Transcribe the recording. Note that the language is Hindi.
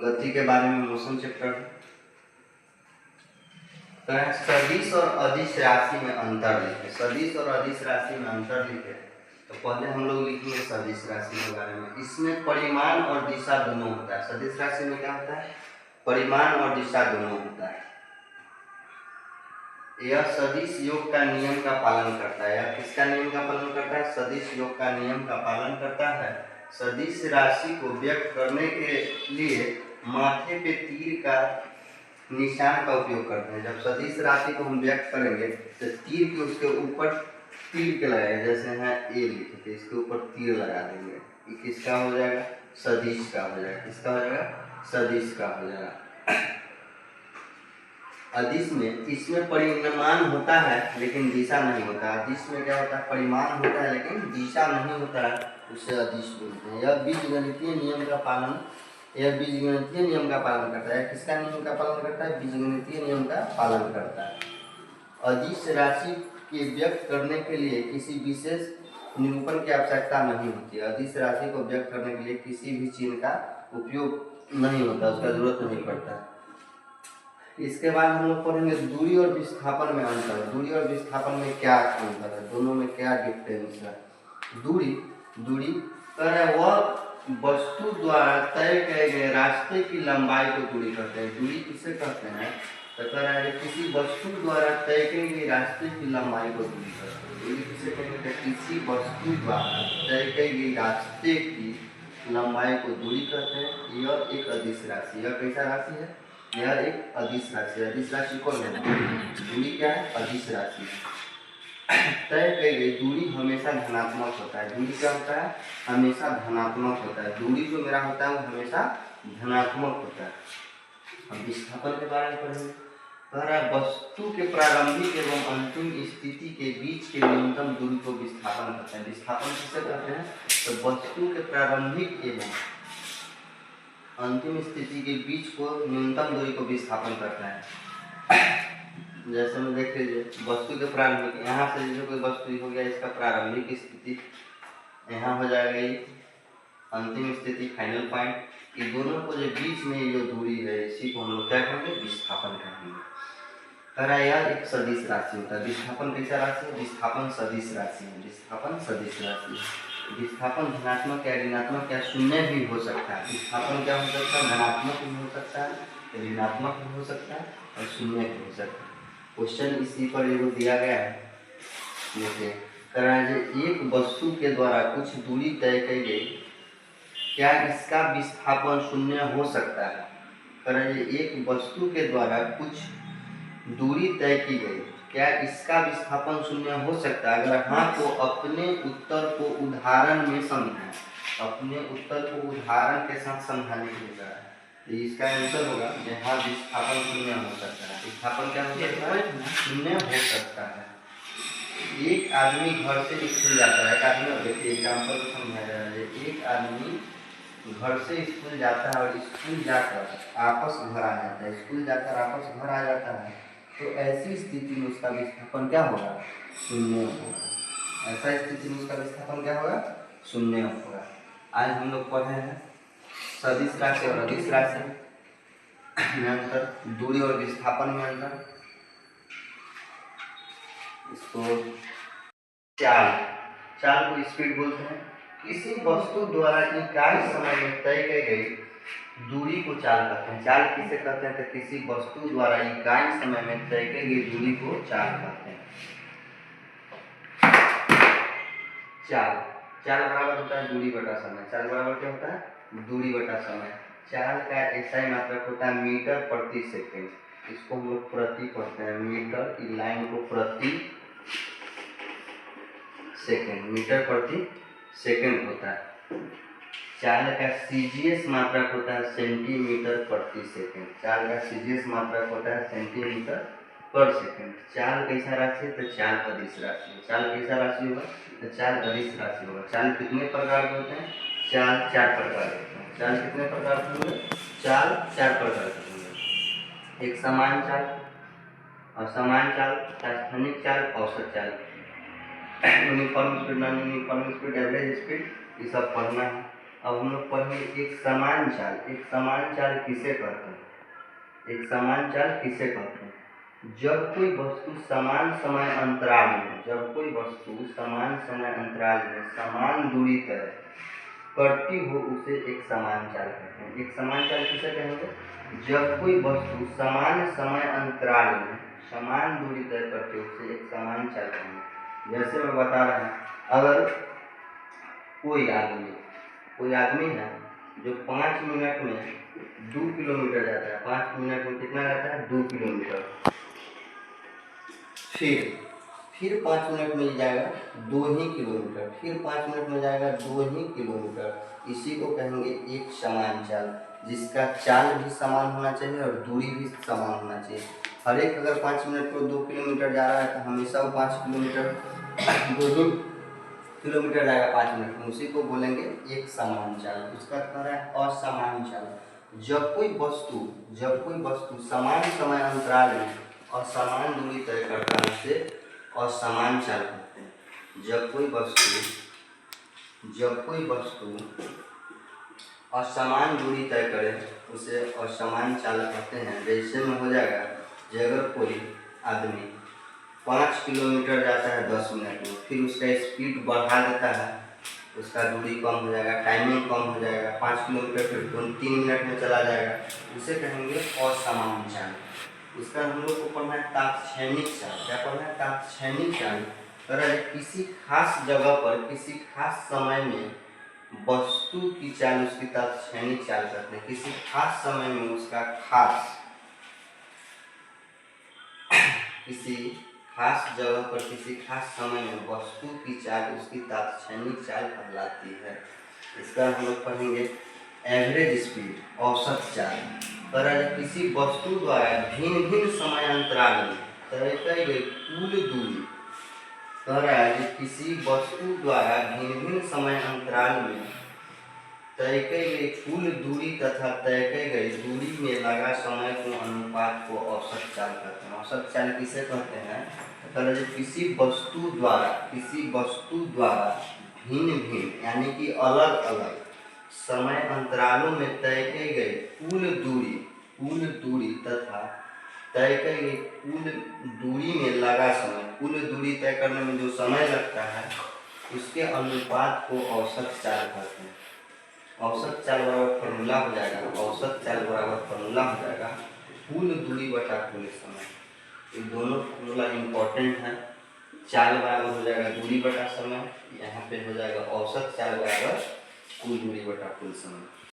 गति के बारे में मोशन चैप्टर तो है सदिश और अदिश राशि में अंतर लिखे। सदिश और अदिश राशि में अंतर लिखे तो पहले हम लोग लिखेंगे सदिश राशि के बारे में। इसमें परिमाण और दिशा दोनों होता है। सदिश राशि में क्या होता है? परिमाण और दिशा दोनों होता है। यह सदिश योग का नियम का पालन करता है। यह किसका नियम का पालन करता है? सदिश योग का नियम का पालन करता है। सदिश राशि को व्यक्त करने के लिए माथे पे तीर का निशान का उपयोग करते हैं। जब सदिश राशि को हम व्यक्त करेंगे तो तीर के उसके ऊपर तीर के लगाएंगे। जैसे है ए लिखे तो इसके ऊपर तीर लगा देंगे। ये किसका हो जाएगा? सदिश का हो जाएगा। किसका हो जाएगा? सदिश का हो जाएगा। अदिश में इसमें परिमाण होता है लेकिन दिशा नहीं होता। अदिश में क्या होता है? परिमाण होता है लेकिन दिशा नहीं होता है, उसे अदिश बोलते हैं। यह बीजगणितीय नियम का पालन करता है। किसका नियम का पालन करता है? बीजगणितीय नियम का पालन करता है। अदिश राशि के व्यक्त करने के लिए किसी विशेष निरूपण की आवश्यकता नहीं होती। अदिश राशि को व्यक्त करने के लिए किसी भी चिन्ह का उपयोग नहीं होता, उसका जरूरत नहीं पड़ता। इसके बाद हम लोग पढ़ेंगे दूरी और विस्थापन में अंतर। दूरी और विस्थापन में क्या अंतर है? दोनों में क्या डिफरेंस है? दूरी कर वह वस्तु द्वारा तय किए गए रास्ते की लंबाई को दूरी कहते हैं। दूरी किसे कहते हैं? तो कह रहा है किसी वस्तु द्वारा तय किए गए रास्ते की लंबाई को दूरी कहते हैं। दूरी किसे कहते हैं? किसी वस्तु द्वारा तय किए गए रास्ते की लंबाई को दूरी कहते हैं। यह एक अदिश राशि। यह कैसा राशि है? यह एक अदिश राशि। अदिश राशि कौन है? दूरी क्या है? अदिश राशि। तय की गई दूरी हमेशा धनात्मक होता है। दूरी क्या होता है? हमेशा धनात्मक होता है। दूरी जो मेरा होता है वो हमेशा धनात्मक होता है। हम विस्थापन के बारे में पढ़ेंगे। कह रहा है वस्तु के प्रारंभिक एवं अंतिम स्थिति के बीच के न्यूनतम दूरी को विस्थापन कहते हैं। विस्थापन किसे कहते हैं? तो वस्तु के प्रारंभिक एवं अंतिम स्थिति के बीच को न्यूनतम दूरी को विस्थापन करता है। जैसे में देख लीजिए वस्तु के प्रारंभिक, यहाँ से जैसे कोई वस्तु हो गया, इसका प्रारंभिक स्थिति यहाँ हो जाएगा, ये अंतिम स्थिति फाइनल पॉइंट। ये दोनों को जो बीच में जो दूरी है इसी को हम लोग क्या कहेंगे? विस्थापन कहेंगे। यह एक सदिश राशि होता है। विस्थापन कैसा राशि है? विस्थापन सदिश राशि है। विस्थापन सदिश राशि है। विस्थापन धनात्मक या ऋणात्मक या शून्य भी हो सकता है। विस्थापन क्या हो सकता है? धनात्मक भी हो सकता है, ऋणात्मक भी हो सकता है और शून्य भी हो सकता है। क्वेश्चन इसी पर एगो दिया गया है। जैसे एक वस्तु के द्वारा कुछ दूरी तय की गई, क्या इसका विस्थापन शून्य हो सकता है? एक वस्तु के द्वारा कुछ दूरी तय की गई, क्या इसका विस्थापन शून्य हो सकता है? अगर हाँ तो अपने उत्तर को उदाहरण में समझें। अपने उत्तर को उदाहरण के साथ समझाने के लिए कहा है। तो इसका आंसर होगा यहाँ विस्थापन शून्य हो सकता है। विस्थापन क्या हो सकता है? शून्य हो सकता है। एक आदमी घर से स्कूल जाता है। एक आदमी, देखिए एग्जाम्पल को समझाया जा रहा है। एक आदमी घर से स्कूल जाता है और स्कूल जाकर आपस घर आ जाता है। स्कूल जाकर आपस घर आ जाता है तो ऐसी स्थिति में उसका विस्थापन क्या होगा? शून्य होगा। ऐसा स्थिति में उसका विस्थापन क्या होगा? शून्य होगा। आज हम लोग पढ़े हैं सदिश राशि और अदिश राशि में अंतर, दूरी और विस्थापन में अंतर। इसको चाल को स्पीड बोलते हैं। किसी वस्तु द्वारा इकाई समय में तय की गई दूरी को चाल कहते हैं। चाल किसे कहते हैं? तो किसी वस्तु द्वारा इकाई समय में तय की गई दूरी को चाल कहते हैं। चाल बराबर होता है दूरी बटा समय। चाल बराबर क्या होता है? दूरी बटा समय। चाल का ऐसा ही मात्रक होता है मीटर प्रति सेकेंड। इसको हम लोग प्रति पढ़ते हैं। मीटर की लाइन को प्रति सेकेंड, मीटर प्रति सेकेंड होता है। चाल का सीजीएस मात्रक होता है सेंटीमीटर प्रति सेकेंड। चाल का सीजीएस मात्रक होता है सेंटीमीटर पर सेकेंड। चाल कैसा राशि है? तो चाल अदिश राशि है। चाल कैसा राशि होगा? तो चाल अदिश राशि होगा। चाल कितने प्रकार के होते हैं? चाल 4 प्रकार के होते हैं। चाल कितने प्रकार के होंगे? चाल 4 प्रकार के होंगे। एक समान चाल, असमान चाल, तात्क्षणिक चाल, औसत चाल, uniform speed, non uniform speed, average speed, ये सब पढ़ना है। अब हम लोग पढ़ेंगे एक समान चाल। एक समान चाल किसे कहते हैं? एक समान चाल किसे कहते हैं? जब कोई वस्तु समान समय अंतराल में, जब कोई वस्तु समान समय अंतराल में समान दूरी तय करती हो उसे एक समान चाल कहते हैं। एक समान चाल किसे कहेंगे? जब कोई वस्तु समान समय अंतराल में समान दूरी तय करती हो उसे एक समान चाल कहेंगे। जैसे मैं बता रहा हूँ, अगर कोई आदमी है जो 5 मिनट में 2 किलोमीटर जाता है, 5 मिनट में कितना जाता है? 2 किलोमीटर। फिर 5 मिनट में जाएगा 2 ही किलोमीटर, फिर 5 मिनट में जाएगा 2 ही किलोमीटर। इसी को कहेंगे एक समान चाल, जिसका चाल भी समान होना चाहिए और दूरी भी समान होना चाहिए। हर एक अगर 5 मिनट में 2 किलोमीटर जा रहा है तो हमेशा वो 5 किलोमीटर 2 किलोमीटर जाएगा 5 मिनट में, उसी को बोलेंगे एक समान चाल। उसका अर्थ है असमान चाल। जब कोई वस्तु समान समय अंतराल में असमान दूरी तय करता है उसे असमान चाल कहते हैं। जब कोई वस्तु असमान दूरी तय करे उसे असमान चाल कहते हैं। जैसे में हो जाएगा कि अगर कोई आदमी 5 किलोमीटर जाता है 10 मिनट में, फिर उसका स्पीड बढ़ा देता है, उसका दूरी कम हो जाएगा, टाइमिंग कम हो जाएगा, 5 किलोमीटर फिर 3 मिनट में चला जाएगा, उसे कहेंगे असमान चाल। उसका हम लोग को पढ़ना है तात्क्षणिक चाल। क्या पढ़ना है? तात्क्षणिक चाल। अगर किसी खास जगह पर किसी खास समय में वस्तु की चाल उसकी तात्क्षणिक चाल कहते हैं। किसी खास समय में उसका किसी खास जगह पर किसी खास समय में वस्तु की चाल उसकी तात्क्षणिक चाल कहलाती है। इसका हम लोग पढ़ेंगे एवरेज स्पीड, औसत चाल। पर किसी वस्तु द्वारा भिन्न भिन्न समय अंतराल में तय की गई कुल दूरी, किसी वस्तु द्वारा भिन्न भिन्न समय अंतराल में तय की गई कुल दूरी तथा तय की गई दूरी में लगा समय को अनुपात को औसत चाल कहते हैं। औसत चाल किसे कहते हैं? तो किसी वस्तु द्वारा भिन्न भिन्न यानी कि अलग अलग समय अंतरालों में तय की गई कुल दूरी तथा तय की गई कुल दूरी में लगा समय, कुल दूरी तय करने में जो समय लगता है उसके अनुपात को औसत चाल कहते हैं। औसत चाल बराबर फॉर्मूला हो जाएगा कुल दूरी बटा कुल समय। ये दोनों फॉर्मूला इम्पोर्टेंट है। चाल बराबर हो जाएगा दूरी बटा समय, यहाँ पे हो जाएगा औसत चाल बराबर कुल दूरी बटा कुल समय।